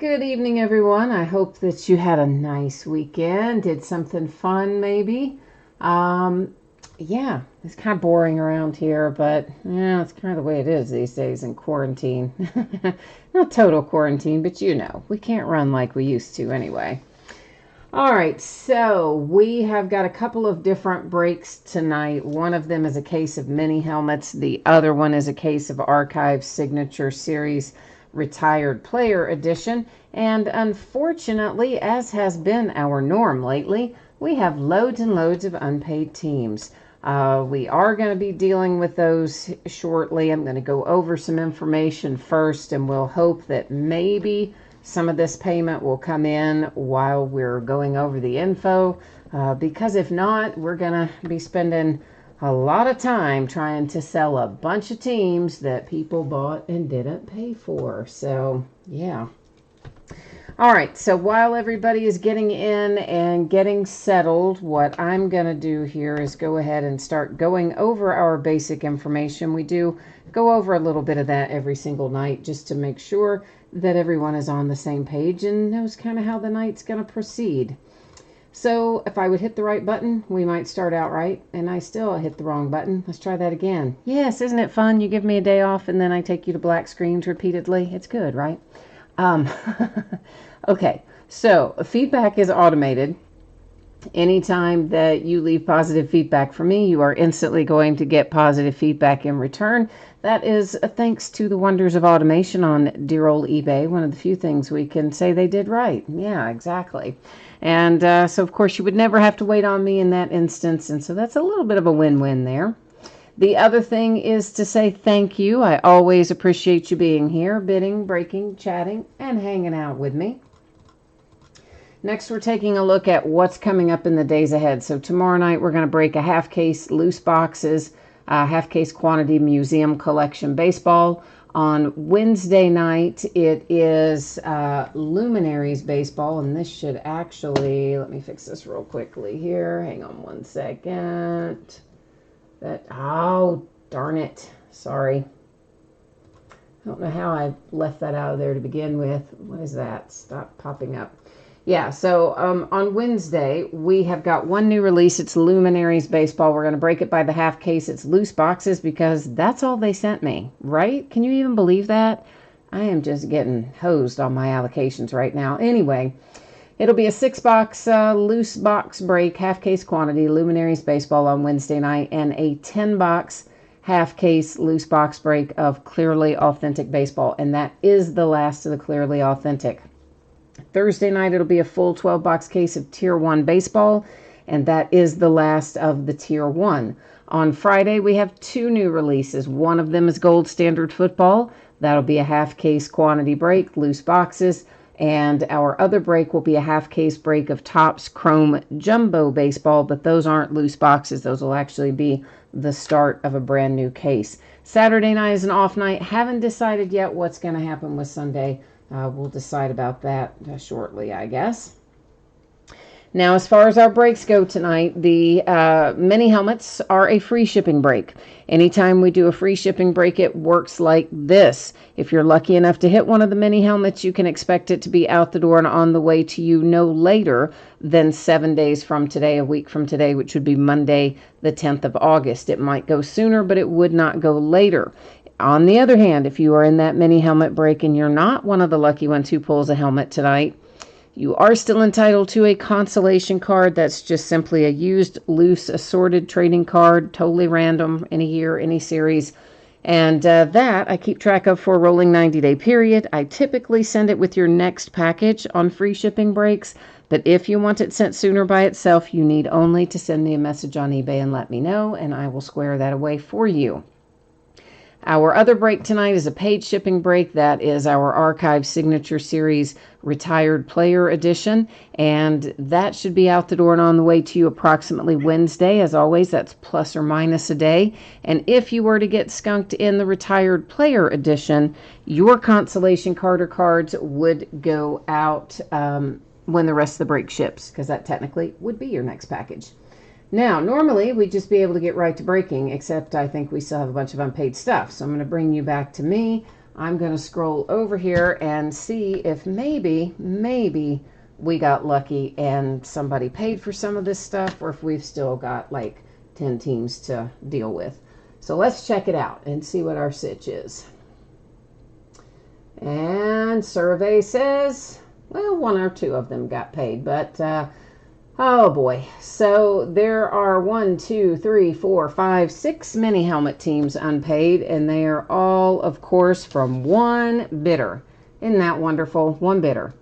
good evening, everyone. I hope that you had a nice weekend, did something fun maybe. Um, yeah, it's kind of boring around here, but yeah, it's kind of the way it is these days in quarantine. Not total quarantine, but we can't run like we used to anyway. All right, so we have got a couple of different breaks tonight. One of them is a case of mini helmets. The other one is a case of Archive Signature Series Retired Player Edition. And unfortunately, as has been our norm lately, we have loads and loads of unpaid teams. We are going to be dealing with those shortly. I'm going to go over some information first, and we'll hope that maybe some of this payment will come in while we're going over the info, because if not, we're going to be spending a lot of time trying to sell a bunch of teams that people bought and didn't pay for. So, yeah. All right, so while everybody is getting in and getting settled, what I'm going to do here is go ahead and start going over our basic information. We do go over a little bit of that every single night just to make sure that everyone is on the same page and knows kind of how the night's going to proceed. So if I would hit the right button, we might start out right, and I still hit the wrong button. Let's try that again. Yes, isn't it fun? You give me a day off and then I take you to black screens repeatedly. It's good, right? Okay, so feedback is automated. Anytime that you leave positive feedback for me, you are instantly going to get positive feedback in return. That is thanks to the wonders of automation on dear old eBay. One of the few things we can say they did right. Yeah, exactly. And so, of course, you would never have to wait on me in that instance. And so that's a little bit of a win-win there. The other thing is to say thank you. I always appreciate you being here, bidding, breaking, chatting, and hanging out with me. Next, we're taking a look at what's coming up in the days ahead. So tomorrow night, we're going to break a half case loose boxes, half case quantity museum collection baseball. On Wednesday night, it is Luminaries baseball, and this should actually, let me fix this real quickly here. Hang on one second. Oh, darn it. Sorry. I don't know how I left that out of there to begin with. What is that? Stop popping up. Yeah, so on Wednesday, we have got one new release. It's Luminaries Baseball. We're going to break it by the half case. It's loose boxes because that's all they sent me, right? Can you even believe that? I am just getting hosed on my allocations right now. Anyway, it'll be a 6-box loose box break, half case quantity, Luminaries Baseball on Wednesday night, and a 10-box half case loose box break of Clearly Authentic Baseball. And that is the last of the Clearly Authentic. Thursday night, it'll be a full 12-box case of Tier 1 baseball, and that is the last of the Tier 1. On Friday, we have 2 new releases. One of them is Gold Standard Football. That'll be a half case quantity break, loose boxes, and our other break will be a half case break of Topps Chrome Jumbo Baseball, but those aren't loose boxes. Those will actually be the start of a brand new case. Saturday night is an off night. Haven't decided yet what's going to happen with Sunday. We'll decide about that shortly, I guess. Now, as far as our breaks go tonight, the mini helmets are a free shipping break. Anytime we do a free shipping break, it works like this. If you're lucky enough to hit one of the mini helmets, you can expect it to be out the door and on the way to you no later than 7 days from today, a week from today, which would be Monday, the 10th of August. It might go sooner, but it would not go later. On the other hand, if you are in that mini helmet break and you're not one of the lucky ones who pulls a helmet tonight, you are still entitled to a consolation card. That's just simply a used, loose, assorted trading card, totally random, any year, any series. And that I keep track of for a rolling 90-day period. I typically send it with your next package on free shipping breaks. But if you want it sent sooner by itself, you need only to send me a message on eBay and let me know, and I will square that away for you. Our other break tonight is a paid shipping break. That is our Archive Signature Series Retired Player Edition, and that should be out the door and on the way to you approximately Wednesday. As always, that's plus or minus a day. And if you were to get skunked in the Retired Player Edition, your consolation card or cards would go out when the rest of the break ships, because that technically would be your next package. Now, normally we'd just be able to get right to breaking, except I think we still have a bunch of unpaid stuff. So I'm going to bring you back to me. I'm going to scroll over here and see if maybe we got lucky and somebody paid for some of this stuff, or if we've still got like 10 teams to deal with. So let's check it out and see what our sitch is. And survey says, well, 1 or 2 of them got paid, but oh boy. So there are 1, 2, 3, 4, 5, 6 mini helmet teams unpaid, and they are all, of course, from one bidder. Isn't that wonderful? One bidder.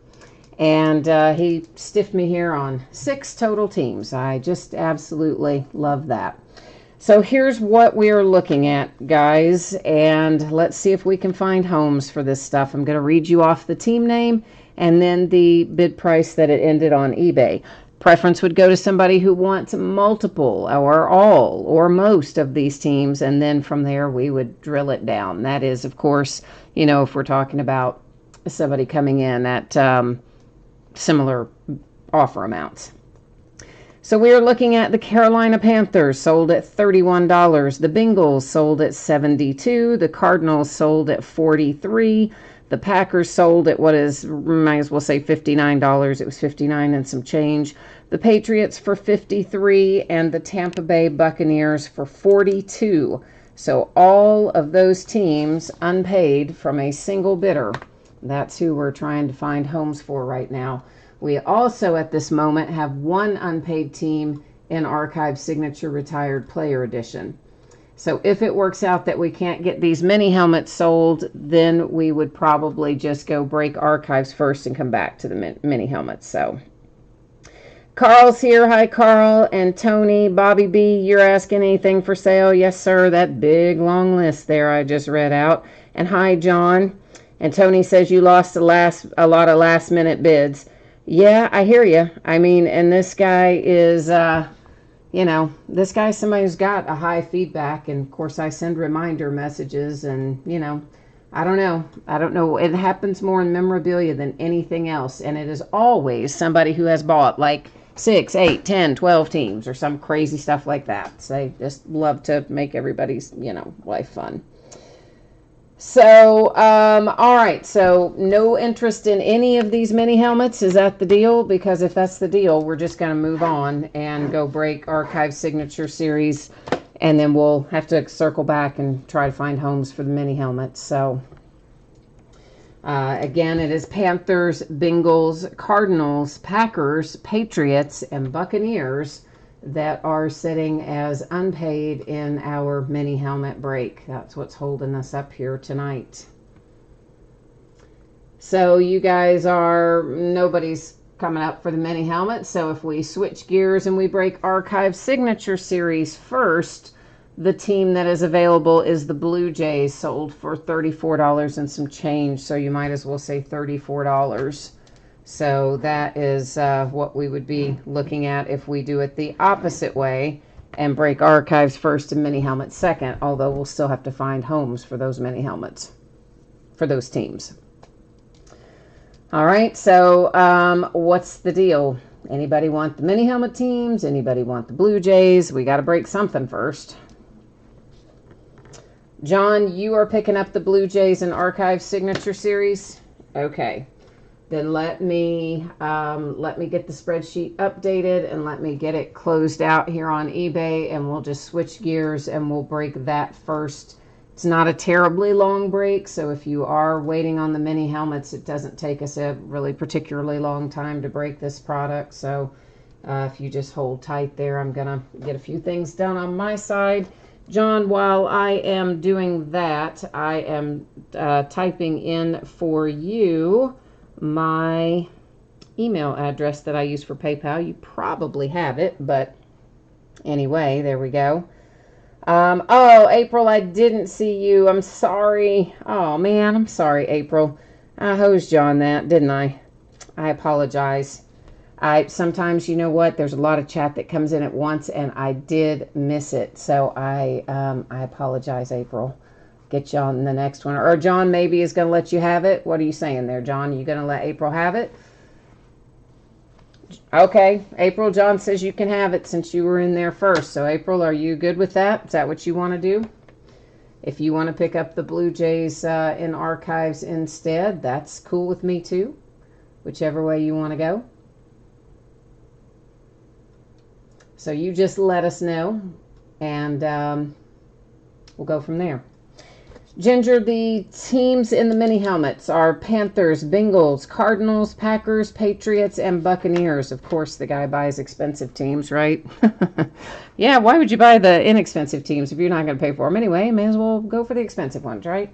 And he stiffed me here on 6 total teams. I just absolutely love that. So here's what we are looking at, guys, and let's see if we can find homes for this stuff. I'm going to read you off the team name and then the bid price that it ended on eBay. Preference would go to somebody who wants multiple or all or most of these teams, and then from there we would drill it down. That is, of course, you know, if we're talking about somebody coming in at similar offer amounts. So we are looking at the Carolina Panthers, sold at $31. The Bengals sold at $72. The Cardinals sold at $43. The Packers sold at what is, might as well say $59. It was $59 and some change. The Patriots for $53, and the Tampa Bay Buccaneers for $42. So all of those teams unpaid from a single bidder. That's who we're trying to find homes for right now. We also, at this moment, have 1 unpaid team in Archive Signature Retired Player Edition. So if it works out that we can't get these mini helmets sold, then we would probably just go break Archives first and come back to the mini helmets. So Carl's here. Hi, Carl. And Tony, Bobby B, you're asking anything for sale? Yes, sir. That big, long list there I just read out. And hi, John. And Tony says you lost a lot of last-minute bids. Yeah, I hear you. I mean, and this guy is, you know, this guy's somebody who's got a high feedback. And, of course, I send reminder messages. And, you know, I don't know. It happens more in memorabilia than anything else. And it is always somebody who has bought, like, 6, 8, 10, 12 teams or some crazy stuff like that. So they just love to make everybody's, you know, life fun. So, all right, so no interest in any of these mini helmets. Is that the deal? Because if that's the deal, we're just going to move on and go break Archive Signature Series, and then we'll have to circle back and try to find homes for the mini helmets. So, again, it is Panthers, Bengals, Cardinals, Packers, Patriots, and Buccaneers that are sitting as unpaid in our mini helmet break. That's what's holding us up here tonight. So you guys are, nobody's coming up for the mini helmet. So if we switch gears and we break Archive Signature Series first, the team that is available is the Blue Jays, sold for $34 and some change. So you might as well say $34. So that is what we would be looking at if we do it the opposite way and break Archives first and mini helmets second, although we'll still have to find homes for those mini helmets, for those teams. All right, so what's the deal? Anybody want the mini helmet teams? Anybody want the Blue Jays? We got to break something first. John, you are picking up the Blue Jays and Archive Signature Series? Okay. Then let me get the spreadsheet updated and let me get it closed out here on eBay, and we'll just switch gears and we'll break that first. It's not a terribly long break, so if you are waiting on the mini helmets, it doesn't take us a really particularly long time to break this product. So if you just hold tight there, I'm going to get a few things done on my side. John, while I am doing that, I am typing in for you my email address that I use for PayPal. You probably have it, but anyway, there we go. Oh, April, I didn't see you. I'm sorry. Oh, man, I'm sorry, April. I hosed you on that, didn't I? I apologize. Sometimes, you know what, there's a lot of chat that comes in at once, and I did miss it. So I apologize, April. Get you on the next one. Or John maybe is going to let you have it. What are you saying there, John? Are you going to let April have it? Okay. April, John says you can have it since you were in there first. So, April, are you good with that? Is that what you want to do? If you want to pick up the Blue Jays in archives instead, that's cool with me too. Whichever way you want to go. So you just let us know, and we'll go from there. Ginger, the teams in the mini helmets are Panthers, Bengals, Cardinals, Packers, Patriots, and Buccaneers. Of course, the guy buys expensive teams, right? Yeah, why would you buy the inexpensive teams if you're not going to pay for them anyway? May as well go for the expensive ones, right?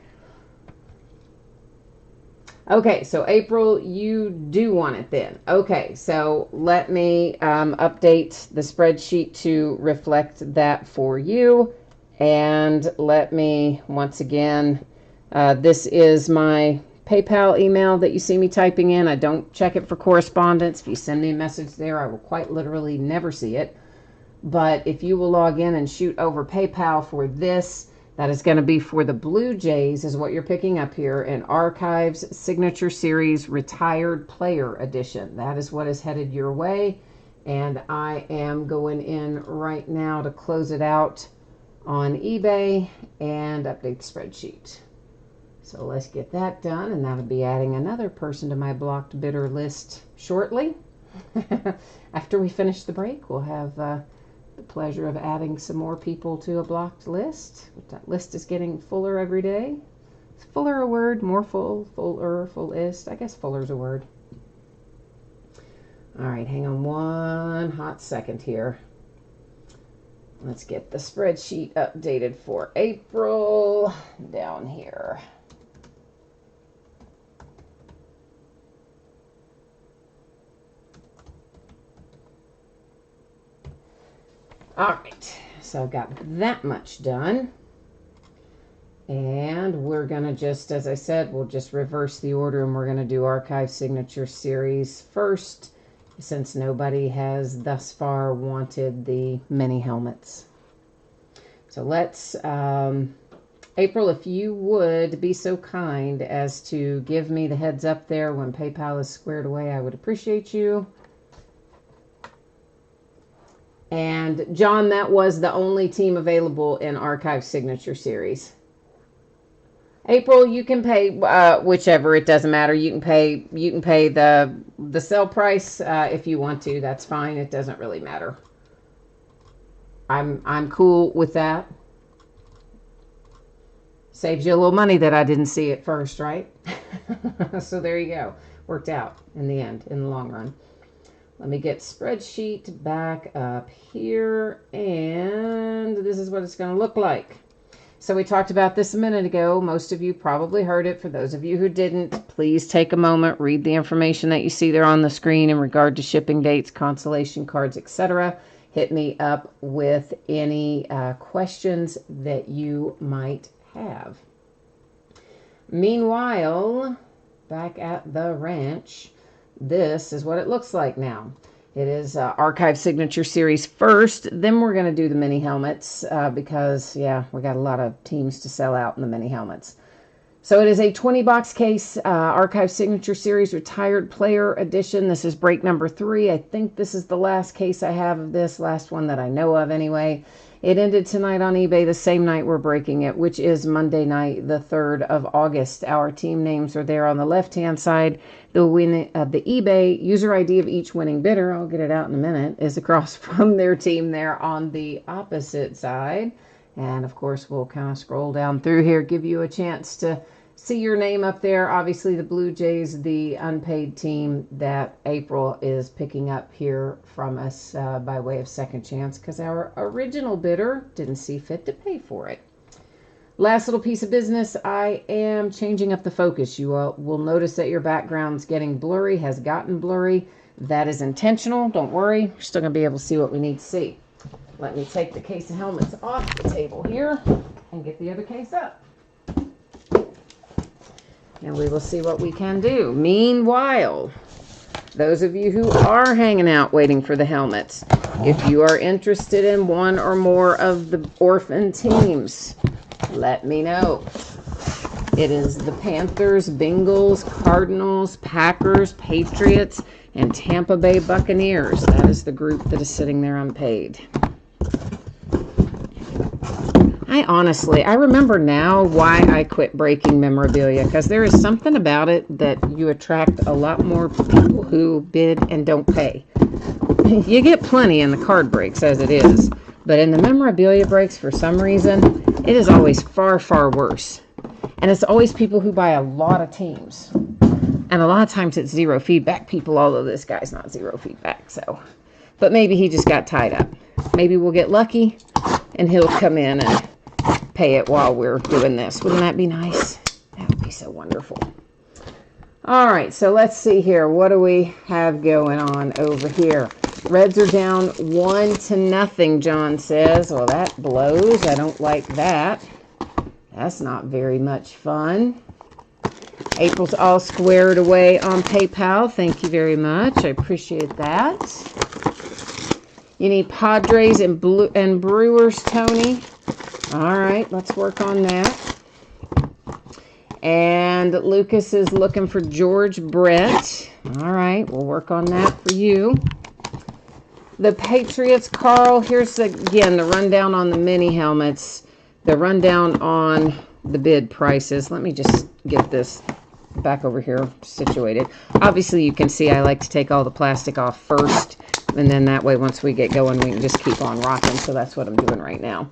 Okay, so April, you do want it then. Okay, so let me update the spreadsheet to reflect that for you. And let me, once again, this is my PayPal email that you see me typing in. I don't check it for correspondence. If you send me a message there, I will quite literally never see it. But if you will log in and shoot over PayPal for this, that is going to be for the Blue Jays, is what you're picking up here, in Archives Signature Series Retired Player Edition. That is what is headed your way. And I am going in right now to close it out on eBay and update the spreadsheet. So let's get that done, and that'll be adding another person to my blocked bidder list shortly. After we finish the break, we'll have the pleasure of adding some more people to a blocked list. That list is getting fuller every day. Is fuller a word? More full? Fuller? Fullest? I guess fuller's a word. All right, hang on one hot second here. Let's get the spreadsheet updated for April down here. All right, so I've got that much done. And we're going to just, as I said, we'll just reverse the order, and we're going to do Archive Signature Series first, since nobody has thus far wanted the mini helmets. So let's, April, if you would be so kind as to give me the heads up there when PayPal is squared away, I would appreciate you. And John, that was the only team available in Archive Signature Series. April, you can pay whichever, it doesn't matter. You can pay the sell price if you want to. That's fine. It doesn't really matter. I'm cool with that. Saves you a little money that I didn't see at first, right? So there you go. Worked out in the end, in the long run. Let me get spreadsheet back up here, and this is what it's going to look like. So we talked about this a minute ago. Most of you probably heard it. For those of you who didn't, please take a moment, read the information that you see there on the screen in regard to shipping dates, consolation cards, etc. Hit me up with any questions that you might have. Meanwhile, back at the ranch, this is what it looks like now. It is Archive Signature Series first. Then we're going to do the mini helmets because, yeah, we got a lot of teams to sell out in the mini helmets. So it is a 20-box case, Archive Signature Series Retired Player Edition. This is break number 3. I think this is the last case I have of this, last one that I know of anyway. It ended tonight on eBay the same night we're breaking it, which is Monday night, the 3rd of August. Our team names are there on the left-hand side. The eBay user ID of each winning bidder, I'll get it out in a minute, is across from their team there on the opposite side. And, of course, we'll kind of scroll down through here, give you a chance to see your name up there. Obviously, the Blue Jays, the unpaid team that April is picking up here from us by way of second chance because our original bidder didn't see fit to pay for it. Last little piece of business, I am changing up the focus. You will notice that your background's getting blurry, has gotten blurry. That is intentional. Don't worry. We're still going to be able to see what we need to see. Let me take the case of helmets off the table here and get the other case up. And we will see what we can do. Meanwhile, those of you who are hanging out waiting for the helmets, if you are interested in one or more of the orphan teams, let me know. It is the Panthers, Bengals, Cardinals, Packers, Patriots, and Tampa Bay Buccaneers. That is the group that is sitting there unpaid. I remember now why I quit breaking memorabilia, because there is something about it that you attract a lot more people who bid and don't pay. You get plenty in the card breaks as it is, but in the memorabilia breaks, for some reason, it is always far, far worse. And it's always people who buy a lot of teams. And a lot of times it's zero feedback people, although this guy's not zero feedback, so. But maybe he just got tied up. Maybe we'll get lucky and he'll come in and pay it while we're doing this. Wouldn't that be nice? That would be so wonderful. All right, so let's see here. What do we have going on over here? Reds are down 1-0, John says. Well, that blows. I don't like that. That's not very much fun. April's all squared away on PayPal. Thank you very much. I appreciate that. You need Padres and Brewers, Tony. All right, let's work on that. And Lucas is looking for George Brett. All right, we'll work on that for you. The Patriots, Carl, here's again the rundown on the mini helmets, the rundown on the bid prices. Let me just get this back over here situated. Obviously, you can see I like to take all the plastic off first, and then that way once we get going, we can just keep on rocking. So that's what I'm doing right now.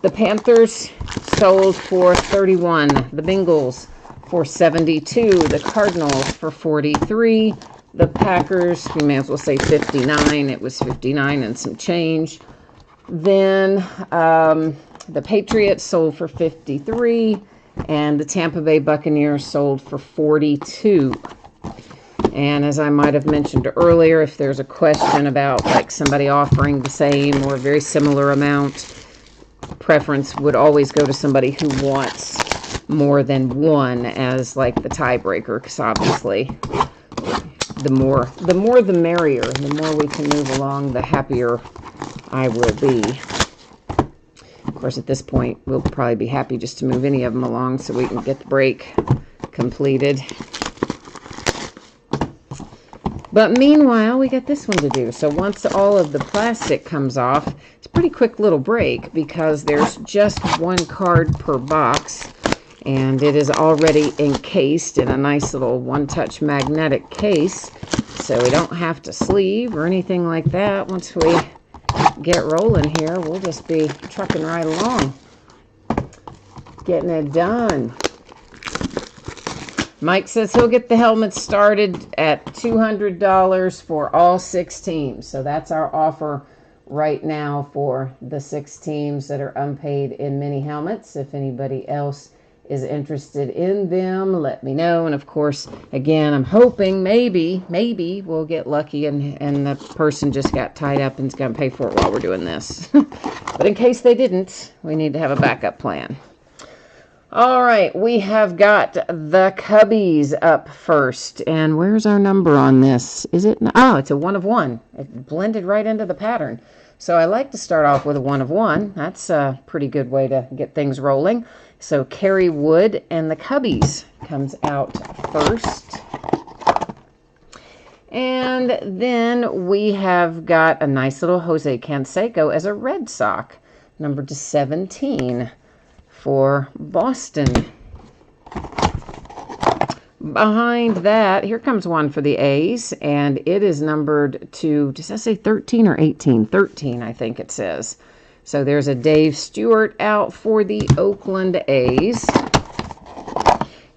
The Panthers sold for 31. The Bengals for 72. The Cardinals for 43. The Packers, we may as well say 59. It was 59 and some change. Then the Patriots sold for 53. And the Tampa Bay Buccaneers sold for 42. And as I might have mentioned earlier, if there's a question about like somebody offering the same or a very similar amount, preference would always go to somebody who wants more than one as like the tiebreaker, because obviously the more the merrier. The more we can move along, the happier I will be. Of course, at this point, we'll probably be happy just to move any of them along so we can get the break completed. But meanwhile, we got this one to do. So once all of the plastic comes off, it's a pretty quick little break because there's just one card per box. And it is already encased in a nice little one-touch magnetic case. So we don't have to sleeve or anything like that. Once we get rolling here, we'll just be trucking right along. Getting it done. Mike says he'll get the helmets started at $200 for all 6 teams. So that's our offer right now for the 6 teams that are unpaid in mini helmets. If anybody else is interested in them, let me know. And of course, again, I'm hoping maybe we'll get lucky and the person just got tied up and is going to pay for it while we're doing this. But in case they didn't, we need to have a backup plan. All right, we have got the Cubbies up first. And where's our number on this? Is it? Oh, it's a 1 of 1. It blended right into the pattern. So I like to start off with a 1 of 1. That's a pretty good way to get things rolling. So Kerry Wood and the Cubbies comes out first. And then we have got a nice little Jose Canseco as a Red Sox, numbered to 17 for Boston. Behind that, here comes one for the A's, and it is numbered to, does that say 13 or 18? 13, I think it says. So there's a Dave Stewart out for the Oakland A's.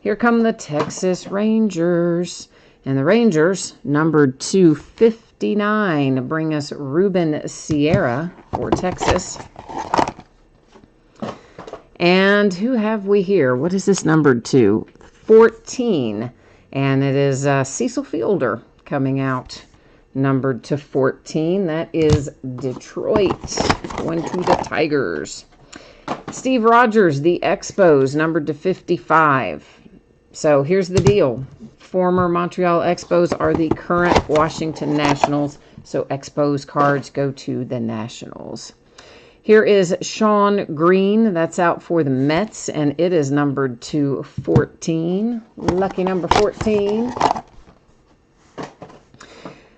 Here come the Texas Rangers. And the Rangers, numbered to 59, bring us Ruben Sierra for Texas. And who have we here? What is this numbered to? 14. And it is Cecil Fielder coming out, numbered to 14. That is Detroit, going to the Tigers. Steve Rogers, the Expos, numbered to 55. So here's the deal. Former Montreal Expos are the current Washington Nationals. So Expos cards go to the Nationals. Here is Sean Green. That's out for the Mets, and it is numbered to 14. Lucky number 14.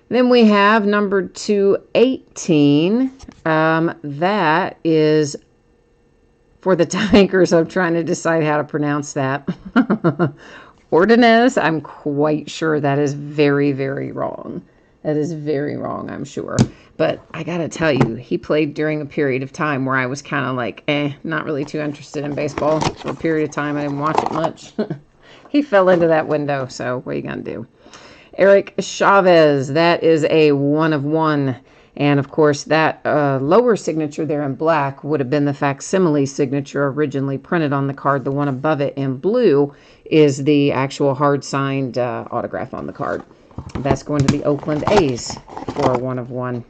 Then we have numbered to 18. That is For the Tigers, I'm trying to decide how to pronounce that. Ordonez, I'm quite sure that is very, very wrong. That is very wrong, I'm sure. But I got to tell you, he played during a period of time where I was kind of like, not really too interested in baseball. For a period of time, I didn't watch it much. He fell into that window, so what are you going to do? Eric Chavez, that is a 1 of 1. And, of course, that lower signature there in black would have been the facsimile signature originally printed on the card. The one above it in blue is the actual hard-signed autograph on the card. That's going to the Oakland A's for a 1 of 1.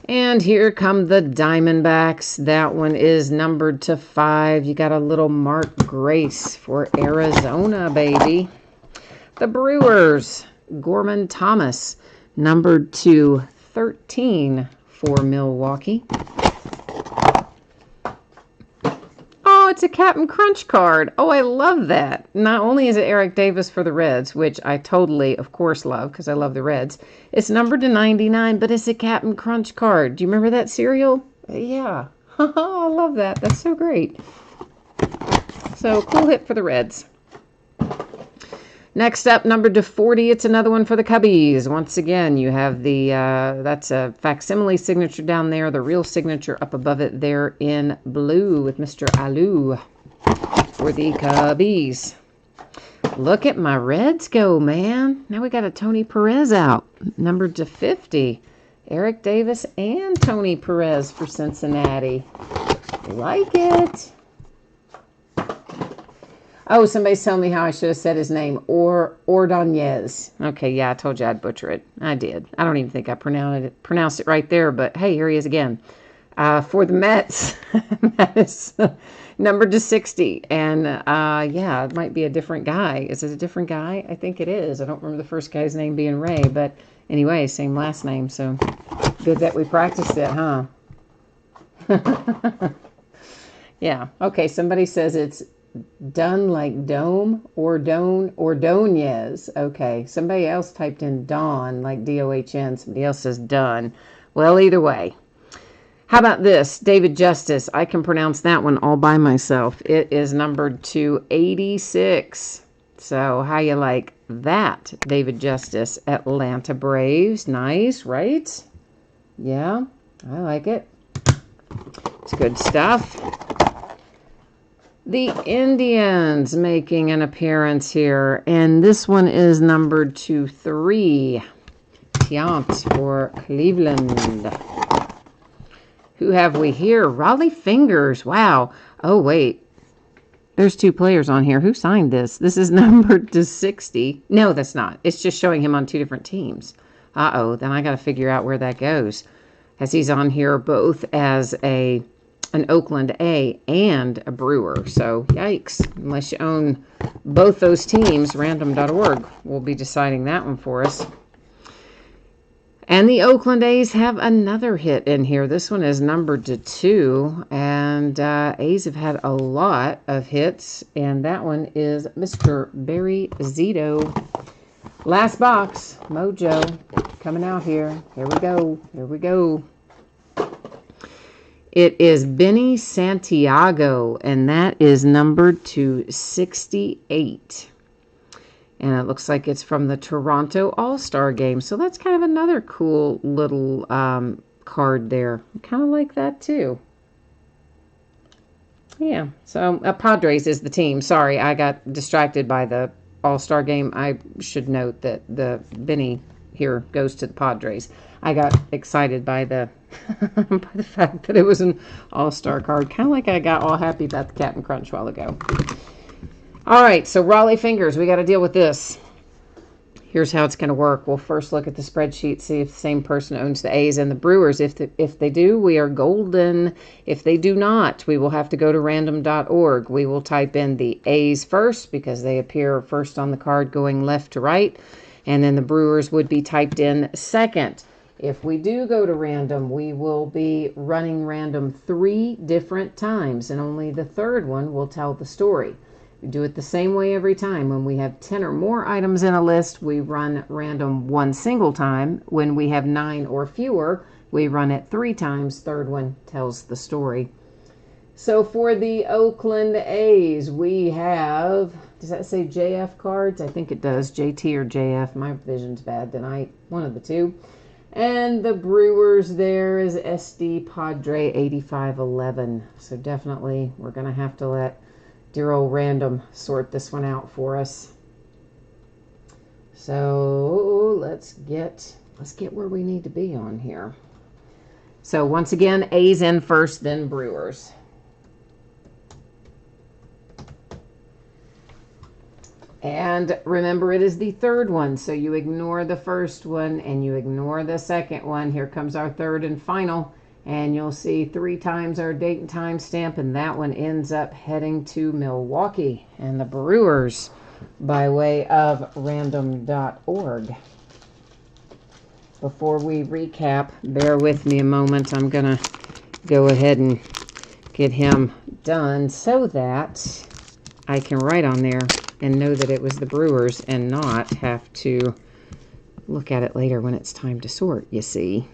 And here come the Diamondbacks. That one is numbered to 5. You got a little Mark Grace for Arizona, baby. The Brewers, Gorman Thomas, numbered to 13 for Milwaukee. Oh, it's a Captain Crunch card. Oh, I love that. Not only is it Eric Davis for the Reds, which I totally, of course, love because I love the Reds. It's numbered to 99, but it's a Captain Crunch card. Do you remember that cereal? Yeah. I love that. That's so great. So, cool hit for the Reds. Next up, numbered to 40, it's another one for the Cubbies. Once again, you have the, that's a facsimile signature down there, the real signature up above it there in blue with Mr. Alou for the Cubbies. Look at my Reds go, man. Now we got a Tony Perez out, numbered to 50. Eric Davis and Tony Perez for Cincinnati. Like it. Oh, somebody's telling me how I should have said his name. Ordonez. Okay, yeah, I told you I'd butcher it. I did. I don't even think I pronounced it right there, but hey, here he is again. For the Mets, that is numbered to 60. And yeah, it might be a different guy. Is it a different guy? I think it is. I don't remember the first guy's name being Ray, but anyway, same last name. So good that we practiced it, huh? Yeah. Okay, somebody says it's done like dome or Ordonez. Okay. Somebody else typed in Dawn like DOHN. Somebody else says done. Well, either way. How about this? David Justice. I can pronounce that one all by myself. It is numbered to 86. So how you like that, David Justice? Atlanta Braves. Nice, right? Yeah, I like it. It's good stuff. The Indians making an appearance here, and this one is numbered to 3. Tiant for Cleveland. Who have we here? Raleigh Fingers. Wow. Oh, wait. There's 2 players on here. Who signed this? This is numbered to 60. No, that's not. It's just showing him on 2 different teams. Uh-oh. Then I got to figure out where that goes. As he's on here both as an Oakland A and a Brewer. So, yikes. Unless you own both those teams, random.org will be deciding that one for us. And the Oakland A's have another hit in here. This one is numbered to 2. And A's have had a lot of hits. And that one is Mr. Barry Zito. Last box. Mojo. Coming out here. Here we go. Here we go. It is Benny Santiago, and that is numbered to 68. And it looks like it's from the Toronto All-Star Game. So that's kind of another cool little card there. I kind of like that too. Yeah, so Padres is the team. Sorry, I got distracted by the All-Star Game. I should note that the Benny here goes to the Padres. I got excited by the by the fact that it was an all-star card. Kind of like I got all happy about the Captain Crunch a while ago. All right, so Raleigh Fingers, we got to deal with this. Here's how it's going to work. We'll first look at the spreadsheet, see if the same person owns the A's and the Brewers. If they do, we are golden. If they do not, we will have to go to random.org. We will type in the A's first because they appear first on the card going left to right. And then the Brewers would be typed in second. If we do go to random, we will be running random 3 different times, and only the third one will tell the story. We do it the same way every time. When we have 10 or more items in a list, we run random 1 single time. When we have 9 or fewer, we run it 3 times. Third one tells the story. So for the Oakland A's, we have, does that say JF cards? I think it does, JT or JF. My vision's bad tonight, one of the two. And the Brewers, there is SD Padre 8511. So definitely we're going to have to let dear old Random sort this one out for us. So let's get where we need to be on here. So once again, A's in first, then Brewers. And remember, it is the third one, so you ignore the first one and you ignore the second one. Here comes our third and final, and you'll see 3 times our date and time stamp, and that one ends up heading to Milwaukee and the Brewers by way of random.org. Before we recap, bear with me a moment. I'm going to go ahead and get him done so that I can write on there and know that it was the Brewers and not have to look at it later when it's time to sort, you see.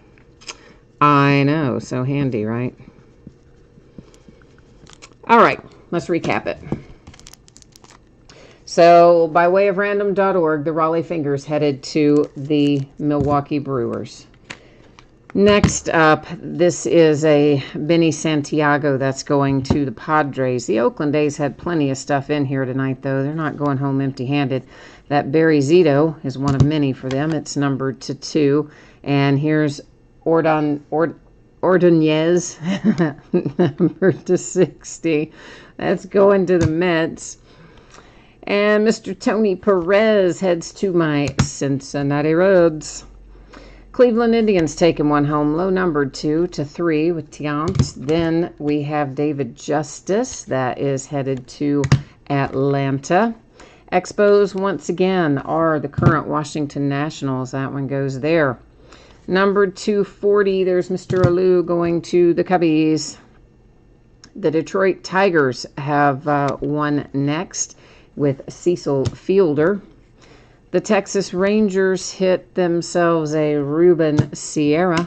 I know, so handy, right? All right, let's recap it. So, by way of random.org, the Raleigh Fingers headed to the Milwaukee Brewers. Next up, this is a Benny Santiago that's going to the Padres. The Oakland A's had plenty of stuff in here tonight, though. They're not going home empty-handed. That Barry Zito is one of many for them. It's numbered to 2. And here's Ordonez, numbered to 60. That's going to the Mets. And Mr. Tony Perez heads to my Cincinnati Reds. Cleveland Indians taking one home, low numbered 2 to 3 with Tiant. Then we have David Justice that is headed to Atlanta. Expos once again are the current Washington Nationals. That one goes there. Numbered 240, there's Mr. Alou going to the Cubbies. The Detroit Tigers have one next with Cecil Fielder. The Texas Rangers hit themselves a Ruben Sierra.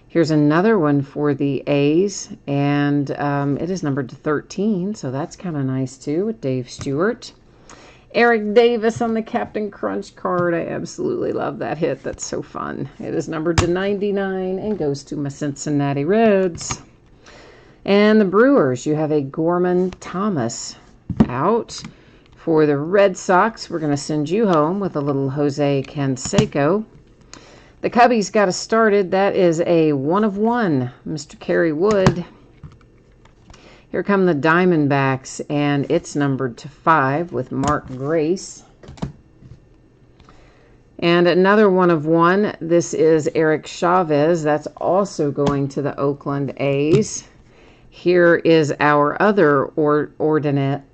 Here's another one for the A's, and it is numbered to 13, so that's kind of nice too with Dave Stewart. Eric Davis on the Captain Crunch card. I absolutely love that hit. That's so fun. It is numbered to 99 and goes to my Cincinnati Reds. And the Brewers, you have a Gorman Thomas out. For the Red Sox, we're going to send you home with a little Jose Canseco. The Cubbies got us started. That is a 1 of 1, Mr. Kerry Wood. Here come the Diamondbacks, and it's numbered to 5 with Mark Grace. And another 1 of 1. This is Eric Chavez. That's also going to the Oakland A's. Here is our other Ordonez.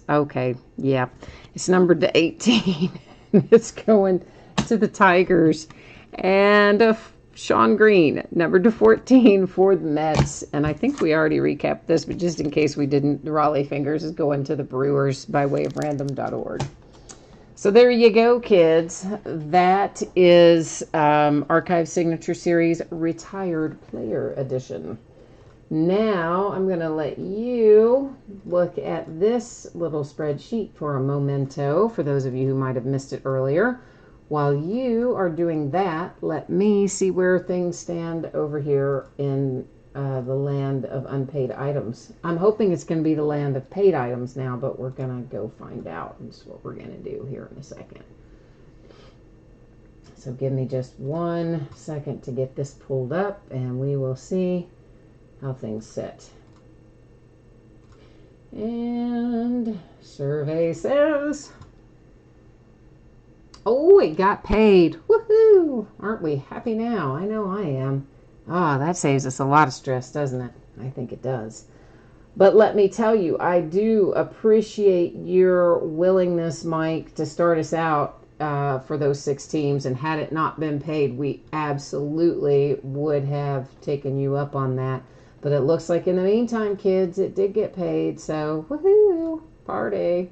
Okay, yeah. It's numbered to 18. It's going to the Tigers. And Sean Green, numbered to 14 for the Mets. And I think we already recapped this, but just in case we didn't, the Raleigh Fingers is going to the Brewers by way of random.org. So there you go, kids. That is Archive Signature Series Retired Player Edition. Now, I'm going to let you look at this little spreadsheet for a memento, for those of you who might have missed it earlier. While you are doing that, let me see where things stand over here in the land of unpaid items. I'm hoping it's going to be the land of paid items now, but we're going to go find out. That's what we're going to do here in a second. So give me just 1 second to get this pulled up, and we will see how things sit. And survey says, oh, it got paid. Woohoo! Aren't we happy now? I know I am. Ah, that saves us a lot of stress, doesn't it? I think it does. But let me tell you, I do appreciate your willingness, Mike, to start us out for those 6 teams. And had it not been paid, we absolutely would have taken you up on that. But it looks like in the meantime, kids, it did get paid. So, woohoo, party.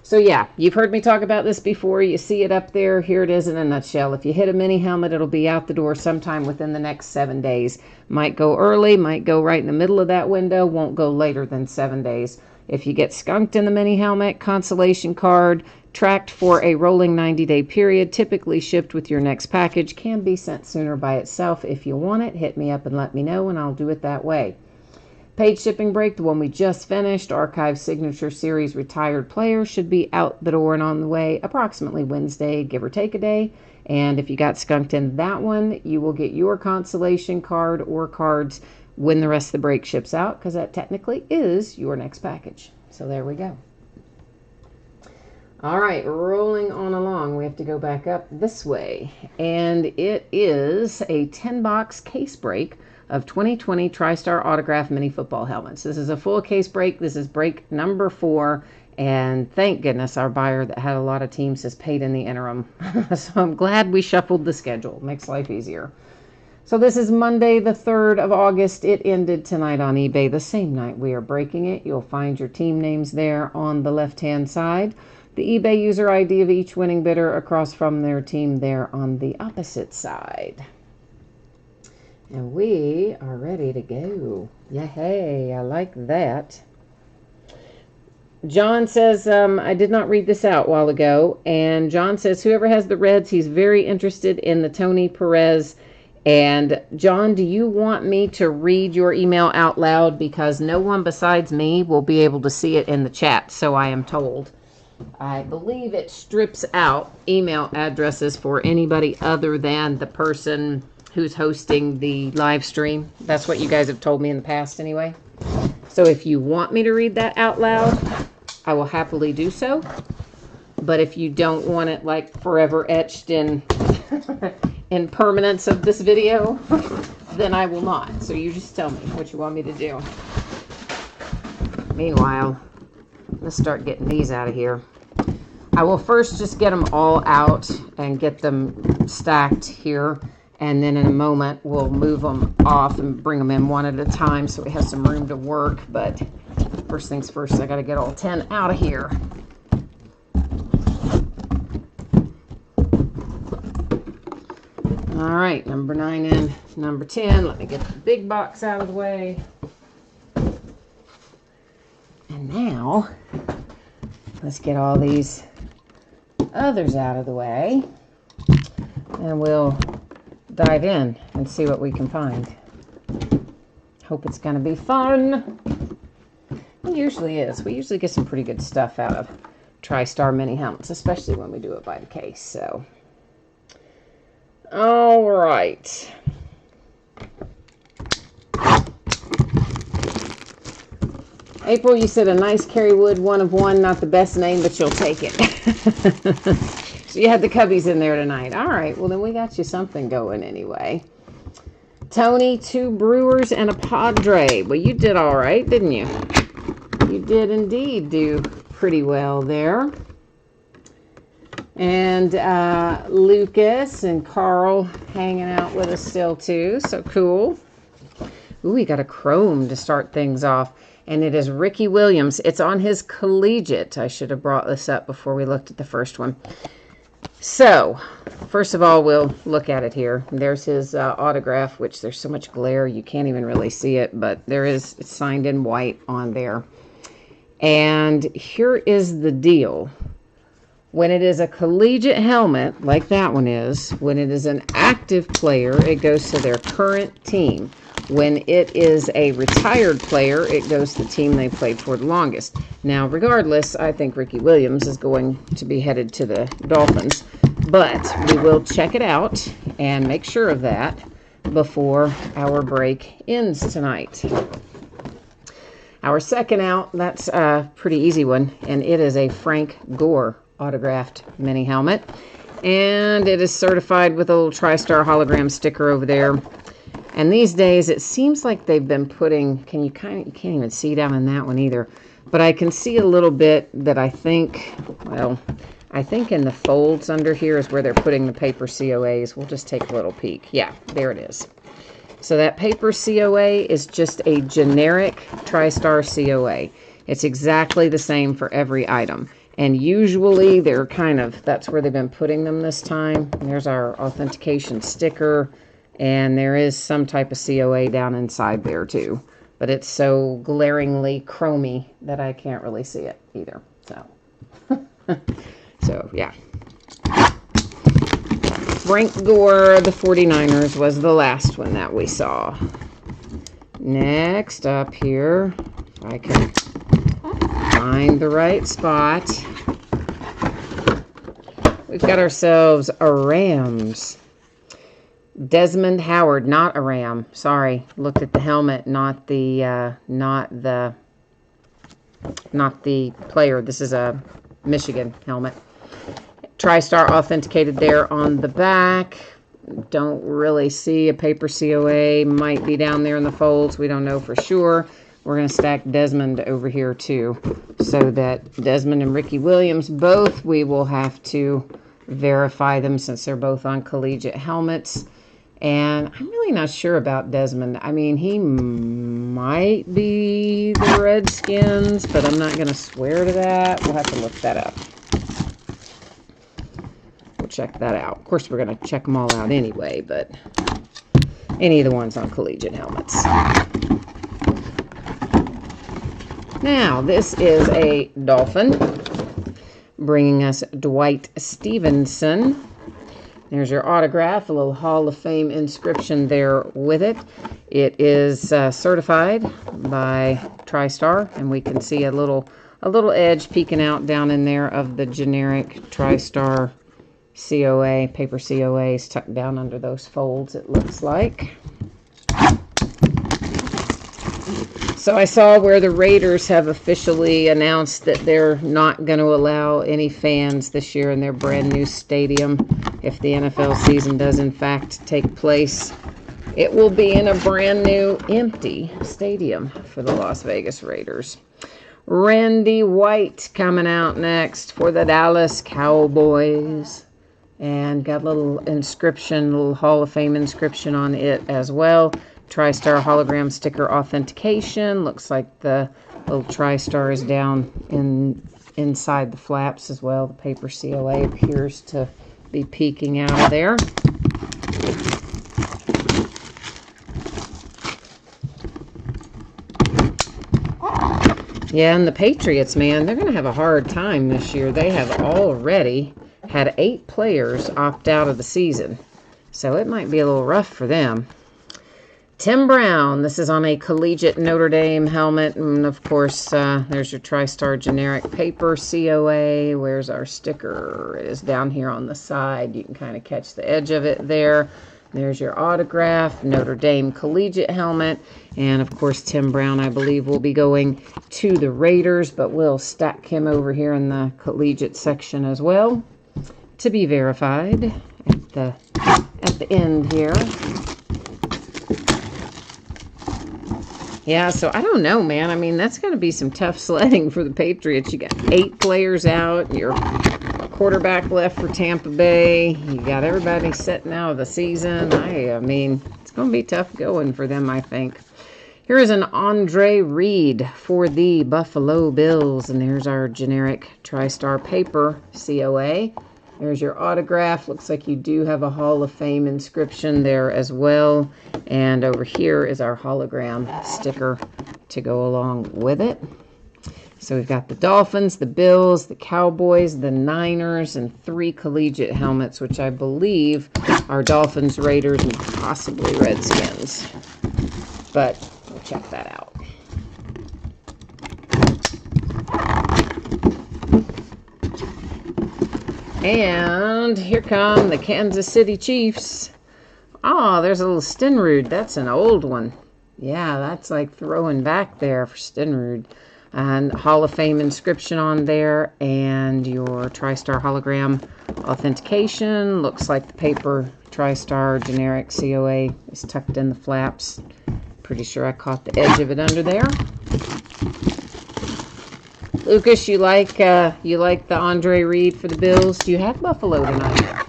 So yeah, you've heard me talk about this before. You see it up there. Here it is in a nutshell. If you hit a mini helmet, it'll be out the door sometime within the next 7 days. Might go early, might go right in the middle of that window, won't go later than 7 days. If you get skunked in the mini helmet, consolation card, tracked for a rolling 90-day period, typically shipped with your next package, can be sent sooner by itself. If you want it, hit me up and let me know, and I'll do it that way. Paid shipping break, the one we just finished, Archive Signature Series Retired Player, should be out the door and on the way approximately Wednesday, give or take a day. And if you got skunked in that one, you will get your consolation card or cards when the rest of the break ships out, because that technically is your next package. So there we go. All right, rolling on along. We have to go back up this way. And it is a 10-box case break of 2020 TriStar Autograph Mini Football Helmets. This is a full case break. This is break number 4. And thank goodness our buyer that had a lot of teams has paid in the interim. So I'm glad we shuffled the schedule. Makes life easier. So this is Monday, the 3rd of August. It ended tonight on eBay, the same night we are breaking it. You'll find your team names there on the left-hand side. The eBay user ID of each winning bidder across from their team there on the opposite side. And we are ready to go. Yay, I like that. John says, I did not read this out a while ago. And John says, whoever has the Reds, he's very interested in the Tony Perez. And John, do you want me to read your email out loud? Because no one besides me will be able to see it in the chat, so I am told. I believe it strips out email addresses for anybody other than the person who's hosting the live stream. That's what you guys have told me in the past anyway. So if you want me to read that out loud, I will happily do so. But if you don't want it like forever etched in in permanence of this video, then I will not. So you just tell me what you want me to do. Meanwhile, let's start getting these out of here. I will first just get them all out and get them stacked here. And then in a moment, we'll move them off and bring them in one at a time so we have some room to work. But first things first, I got to get all 10 out of here. All right, number 9 in, number 10. Let me get the big box out of the way. And now, let's get all these others out of the way. And we'll dive in and see what we can find. Hope it's going to be fun. It usually is. We usually get some pretty good stuff out of TriStar mini helmets, especially when we do it by the case. So, all right. April, you said a nice Kerry Wood 1 of 1, not the best name, but you'll take it. So you had the Cubbies in there tonight. All right, well then we got you something going anyway. Tony, 2 Brewers, and a Padre. Well, you did all right, didn't you? You did indeed do pretty well there. And Lucas and Carl hanging out with us still too, so cool. Ooh, we got a chrome to start things off. And it is Ricky Williams. It's on his collegiate. I should have brought this up before we looked at the first one. So, first of all, we'll look at it here. There's his autograph, which there's so much glare you can't even really see it, but there is, it's signed in white on there. And here is the deal. When it is a collegiate helmet, like that one is, when it is an active player, it goes to their current team. When it is a retired player, it goes to the team they played for the longest. Now, regardless, I think Ricky Williams is going to be headed to the Dolphins. But we will check it out and make sure of that before our break ends tonight. Our second out, that's a pretty easy one, and it is a Frank Gore autographed mini helmet. And it is certified with a little TriStar hologram sticker over there. And these days, it seems like they've been putting, you can't even see down in that one either, but I can see a little bit that I think, well, I think in the folds under here is where they're putting the paper COAs. We'll just take a little peek. Yeah, there it is. So that paper COA is just a generic TriStar COA. It's exactly the same for every item. And usually they're that's where they've been putting them this time. There's our authentication sticker, and there is some type of COA down inside there too. But it's so glaringly chromy that I can't really see it either. So, yeah. Frank Gore, the 49ers, was the last one that we saw. Next up here, if I can find the right spot, we've got ourselves a Rams. Desmond Howard, not a Ram. Sorry, looked at the helmet, not the player. This is a Michigan helmet. TriStar authenticated there on the back. Don't really see a paper COA. Might be down there in the folds. We don't know for sure. We're going to stack Desmond over here too, so that Desmond and Ricky Williams both, we will have to verify them since they're both on collegiate helmets. And I'm really not sure about Desmond. I mean, he might be the Redskins, but I'm not going to swear to that. We'll have to look that up. We'll check that out. Of course, we're going to check them all out anyway, but any of the ones on collegiate helmets. Now, this is a Dolphin, bringing us Dwight Stevenson. There's your autograph, a little Hall of Fame inscription there with it. It is certified by TriStar, and we can see a little edge peeking out down in there of the generic TriStar COA, paper COAs tucked down under those folds, it looks like. So I saw where the Raiders have officially announced that they're not going to allow any fans this year in their brand new stadium. If the NFL season does in fact take place, it will be in a brand new empty stadium for the Las Vegas Raiders. Randy White coming out next for the Dallas Cowboys. And got a little inscription, a little Hall of Fame inscription on it as well. TriStar hologram sticker authentication. Looks like the little TriStar is down inside the flaps as well. The paper COA appears to be peeking out of there. Yeah, and the Patriots, man, they're going to have a hard time this year. They have already had 8 players opt out of the season, so it might be a little rough for them. Tim Brown, this is on a collegiate Notre Dame helmet, and of course, there's your TriStar generic paper COA. Where's our sticker? It is down here on the side. You can kind of catch the edge of it there. There's your autograph, Notre Dame collegiate helmet, and of course, Tim Brown, I believe, will be going to the Raiders, but we'll stack him over here in the collegiate section as well to be verified at the end here. Yeah, so I don't know, man. I mean, that's going to be some tough sledding for the Patriots. You got 8 players out. Your quarterback left for Tampa Bay. You got everybody sitting out of the season. I mean, it's going to be tough going for them, I think. Here is an Andre Reed for the Buffalo Bills. And there's our generic TriStar paper COA. There's your autograph. Looks like you do have a Hall of Fame inscription there as well. And over here is our hologram sticker to go along with it. So we've got the Dolphins, the Bills, the Cowboys, the Niners, and 3 collegiate helmets, which I believe are Dolphins, Raiders, and possibly Redskins. But we'll check that out. And here come the Kansas City Chiefs. Oh, there's a little Stenrud. That's an old one. Yeah, that's like throwing back there for Stenrud. And Hall of Fame inscription on there. And your TriStar hologram authentication. Looks like the paper TriStar generic COA is tucked in the flaps. Pretty sure I caught the edge of it under there. Lucas, you like the Andre Reed for the Bills? Do you have Buffalo tonight?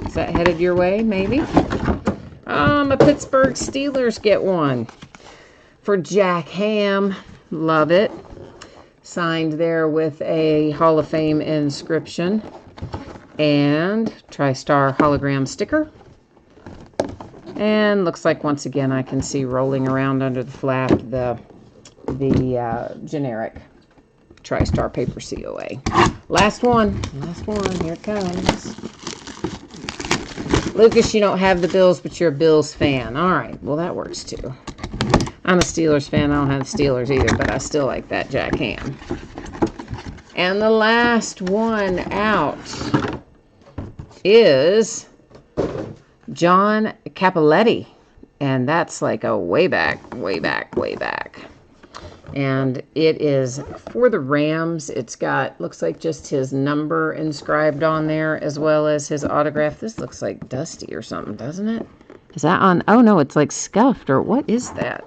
Is that headed your way, maybe? A Pittsburgh Steelers get one. For Jack Ham. Love it. signed there with a Hall of Fame inscription and TriStar hologram sticker. And looks like once again I can see rolling around under the flap the generic TriStar paper COA. Last one, here it comes. Lucas, you don't have the Bills, but you're a Bills fan. All right, well that works too. I'm a Steelers fan. I don't have the Steelers either, but I still like that Jack Ham. And the last one out is John Cappelletti. And that's like a way back. And it is for the Rams. It's got, looks like just his number inscribed on there as well as his autograph. This looks like dusty or something, doesn't it? Is that on? Oh, no, it's like scuffed, or what is that?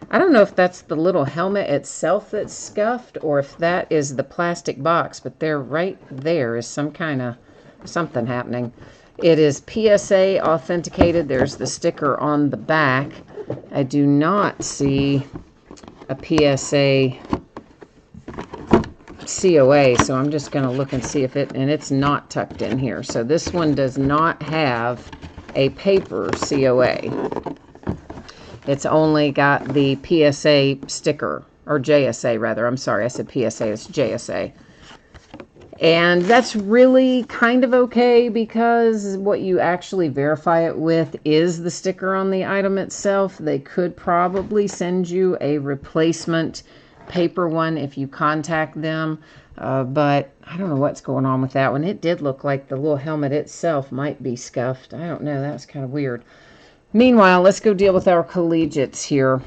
I don't know if that's the little helmet itself that's scuffed or if that is the plastic box, but there, right there is some kind of something happening. It is PSA authenticated. There's the sticker on the back. I do not see a PSA COA, so I'm just going to look and see if it, and it's not tucked in here. So this one does not have a paper COA. It's only got the PSA sticker, or JSA rather. I'm sorry, I said PSA, it's JSA. And that's really kind of okay because what you actually verify it with is the sticker on the item itself. They could probably send you a replacement paper one if you contact them. But I don't know what's going on with that one. It did look like the little helmet itself might be scuffed. I don't know. That was kind of weird. Meanwhile, let's go deal with our collegiates here.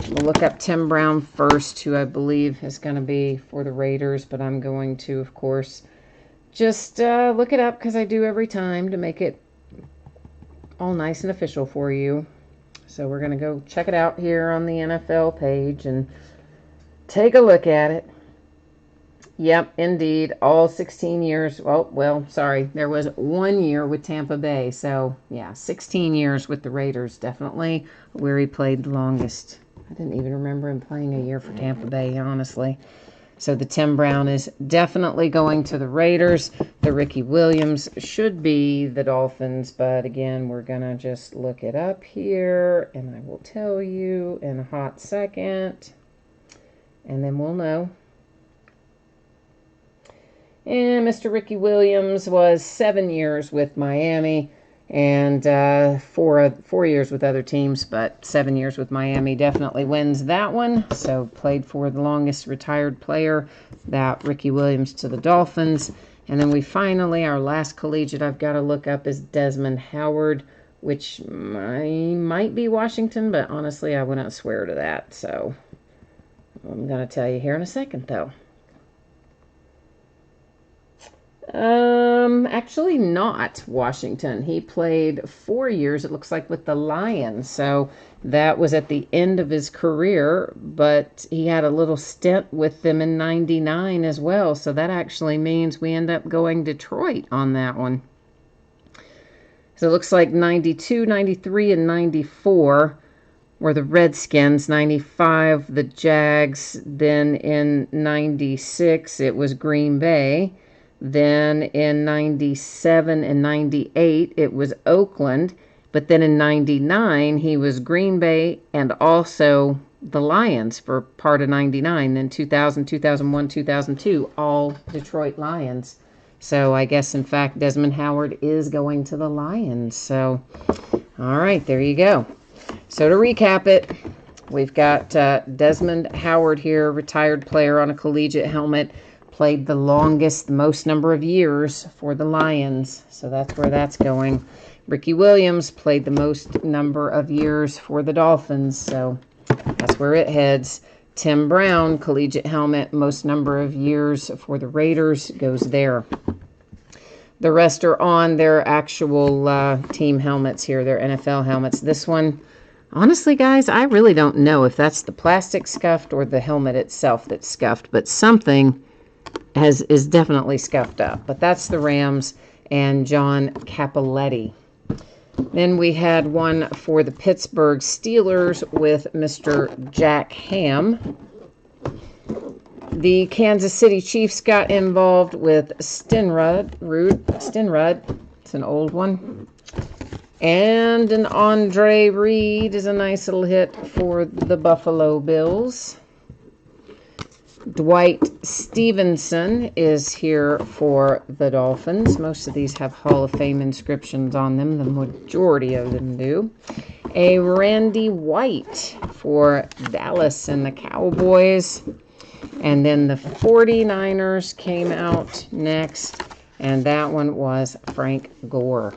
We'll look up Tim Brown first, who I believe is going to be for the Raiders. But I'm going to, of course, just look it up because I do every time to make it all nice and official for you. So we're going to go check it out here on the NFL page and take a look at it. Yep, indeed. All 16 years. Oh, well, sorry. There was 1 year with Tampa Bay. So, yeah, 16 years with the Raiders. Definitely where he played the longest. I didn't even remember him playing a year for Tampa Bay, honestly. So the Tim Brown is definitely going to the Raiders. The Ricky Williams should be the Dolphins. But, again, we're going to just look it up here. And I will tell you in a hot second. And then we'll know. And Mr. Ricky Williams was 7 years with Miami and 4 years with other teams, but 7 years with Miami definitely wins that one. So played for the longest retired player, that Ricky Williams to the Dolphins. And then we finally, our last collegiate I've got to look up is Desmond Howard, which might be Washington, but honestly I wouldn't swear to that. So I'm going to tell you here in a second, though. Actually not Washington. He played 4 years, it looks like, with the Lions. So that was at the end of his career, but he had a little stint with them in 99 as well. So that actually means we end up going Detroit on that one. So it looks like 92, 93, and 94 were the Redskins. 95, the Jags. Then in 96, it was Green Bay. Then in 97 and 98, it was Oakland. But then in 99, he was Green Bay and also the Lions for part of 99. Then 2000, 2001, 2002, all Detroit Lions. So I guess, in fact, Desmond Howard is going to the Lions. So, all right, there you go. So to recap it, we've got Desmond Howard here, retired player on a collegiate helmet. Played the longest, most number of years for the Lions. So that's where that's going. Ricky Williams played the most number of years for the Dolphins. So that's where it heads. Tim Brown, collegiate helmet, most number of years for the Raiders, goes there. The rest are on their actual team helmets here, their NFL helmets. This one, honestly, guys, I really don't know if that's the plastic scuffed or the helmet itself that's scuffed, but something is definitely scuffed up. But that's the Rams and John Cappelletti. Then we had one for the Pittsburgh Steelers with Mr. Jack Ham. The Kansas City Chiefs got involved with Stenrud. It's an old one. And an Andre Reed is a nice little hit for the Buffalo Bills. Dwight Stevenson is here for the Dolphins. Most of these have Hall of Fame inscriptions on them. The majority of them do. A Randy White for Dallas and the Cowboys. And then the 49ers came out next, and that one was Frank Gore.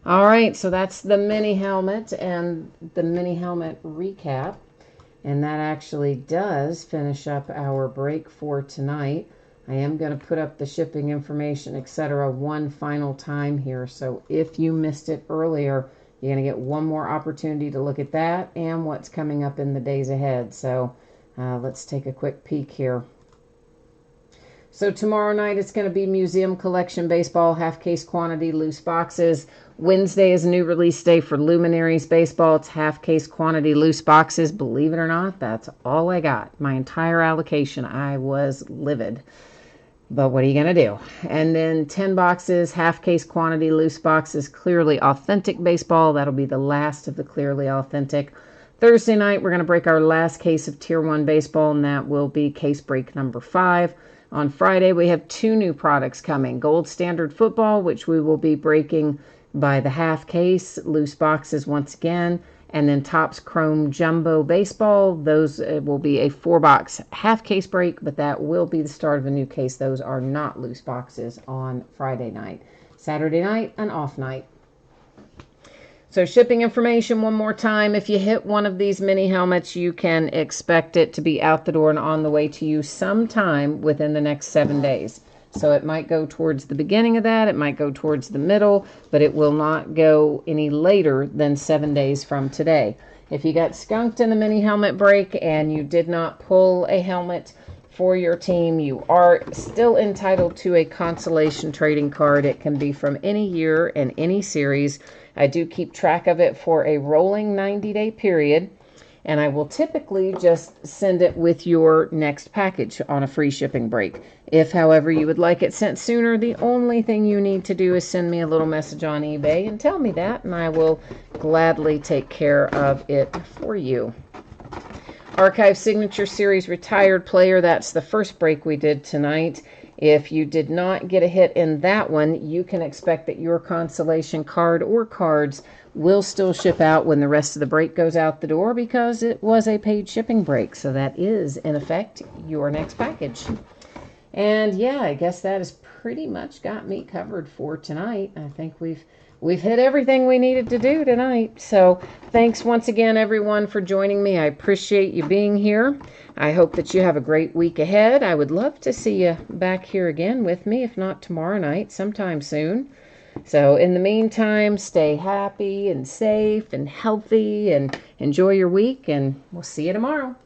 All right, so that's the mini helmet and the mini helmet recap. And that actually does finish up our break for tonight. I am going to put up the shipping information, etc., one final time here. So if you missed it earlier, you're going to get one more opportunity to look at that and what's coming up in the days ahead. So let's take a quick peek here. So tomorrow night it's going to be Museum Collection Baseball, half case quantity, loose boxes. Wednesday is a new release day for Luminaries Baseball. It's half case quantity, loose boxes. Believe it or not, that's all I got. My entire allocation. I was livid. But what are you going to do? And then 10 boxes, half case quantity, loose boxes, Clearly Authentic Baseball. That'll be the last of the Clearly Authentic. Thursday night, we're going to break our last case of Tier 1 Baseball, and that will be case break number 5. On Friday, we have 2 new products coming. Gold Standard Football, which we will be breaking by the half case, loose boxes once again, and then Topps Chrome Jumbo Baseball. Those will be a 4-box half case break, but that will be the start of a new case. Those are not loose boxes on Friday night. Saturday night, an off night. So shipping information one more time. If you hit one of these mini helmets, you can expect it to be out the door and on the way to you sometime within the next 7 days. So it might go towards the beginning of that, it might go towards the middle, but it will not go any later than 7 days from today. If you got skunked in the mini helmet break and you did not pull a helmet for your team, you are still entitled to a consolation trading card. It can be from any year and any series. I do keep track of it for a rolling 90-day period, and I will typically just send it with your next package on a free shipping break. If, however, you would like it sent sooner, the only thing you need to do is send me a little message on eBay and tell me that, and I will gladly take care of it for you. Archive Signature Series Retired Player, that's the first break we did tonight. If you did not get a hit in that one, you can expect that your consolation card or cards will still ship out when the rest of the break goes out the door, because it was a paid shipping break. So that is, in effect, your next package. And yeah, I guess that has pretty much got me covered for tonight. I think we've hit everything we needed to do tonight. So thanks once again, everyone, for joining me. I appreciate you being here. I hope that you have a great week ahead. I would love to see you back here again with me, if not tomorrow night, sometime soon. So in the meantime, stay happy and safe and healthy and enjoy your week, and we'll see you tomorrow.